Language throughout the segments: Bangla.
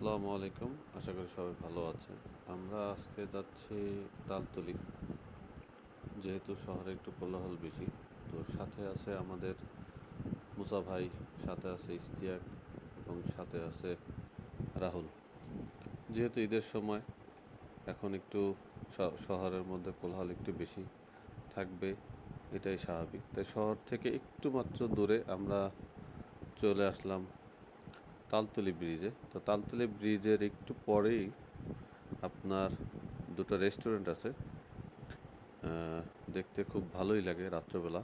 আসসালামু আলাইকুম। আশা করি সবাই ভালো আছেন। আমরা আজকে যাচ্ছি তালতলী। যেহেতু শহরে একটু কোলাহল বেশি, তো সাথে আছে আমাদের মুসা ভাই, সাথে আছে ইশতিয়াক এবং সাথে আছে রাহুল। যেহেতু ঈদের সময় এখন একটু শহরের মধ্যে কোলাহল একটু বেশি থাকবে, এটাই স্বাভাবিক। তাই শহর থেকে একটু মাত্র দূরে আমরা চলে আসলাম তালতলী ব্রিজে। তো তালতলী ব্রিজের একটু পরেই আপনার দুটো রেস্টুরেন্ট আছে। দেখতে খুব ভালোই লাগে রাত্রবেলা।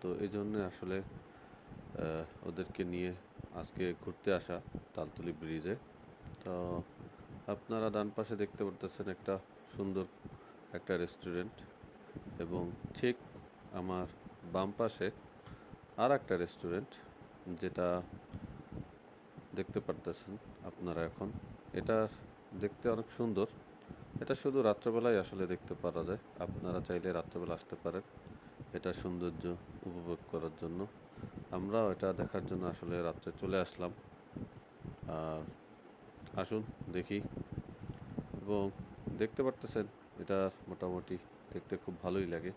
তো এই জন্যে আসলে ওদেরকে নিয়ে আজকে ঘুরতে আসা তালতলী ব্রিজে। তো আপনারা ডান পাশে দেখতে পারতেছেন একটা সুন্দর একটা রেস্টুরেন্ট, এবং ঠিক আমার বাম পাশে আর একটা রেস্টুরেন্ট, যেটা দেখতে পারতেছেন আপনারা এখন। এটা দেখতে অনেক সুন্দর। এটা শুধু রাত্রেবেলায় আসলে দেখতে পারা যায়। আপনারা চাইলে রাত্রেবেলা আসতে পারেন এটার সৌন্দর্য উপভোগ করার জন্য। আমরাও এটা দেখার জন্য আসলে রাত্রে চলে আসলাম। আর আসুন দেখি, এবং দেখতে পারতেছেন এটা মোটামুটি দেখতে খুব ভালোই লাগে।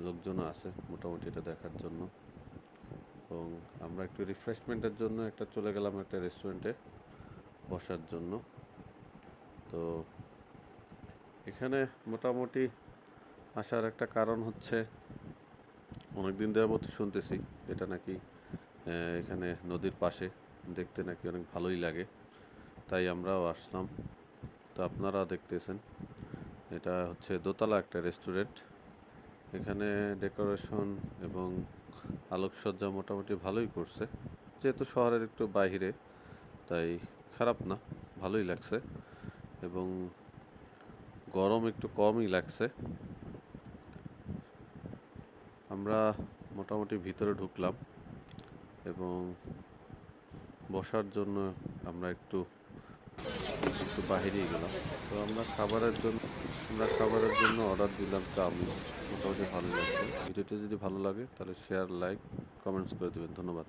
লোকজনও আছে মোটামুটি এটা দেখার জন্য। এবং আমরা একটু রিফ্রেশমেন্টের জন্য চলে গেলাম একটা রেস্টুরেন্টে বসার জন্য। তো এখানে মোটামুটি আসার একটা কারণ হচ্ছে, অনেকদিন যাবত শুনতেছি এটা নাকি এখানে নদীর পাশে, দেখতে নাকি অনেক ভালোই লাগে, তাই আমরাও আসলাম। তো আপনারা দেখতেছেন এটা হচ্ছে দোতলা একটা রেস্টুরেন্ট। এখানে ডেকোরেশন এবং আলোকসজ্জা মোটামুটি ভালোই করছে। যেহেতু শহরের একটু বাইরে, তাই খারাপ না, ভালোই লাগছে, এবং গরম একটু কমই লাগছে। আমরা মোটামুটি ভিতরে ঢুকলাম এবং বসার জন্য আমরা একটু বাহিরেই গেলাম। তো আমরা খাবারের জন্য অর্ডার দিলাম চাউমিন। মোটামুটি ভালো লাগছে। ভিডিওটি যদি ভালো লাগে তাহলে শেয়ার, লাইক, কমেন্টস করে দেবেন। ধন্যবাদ।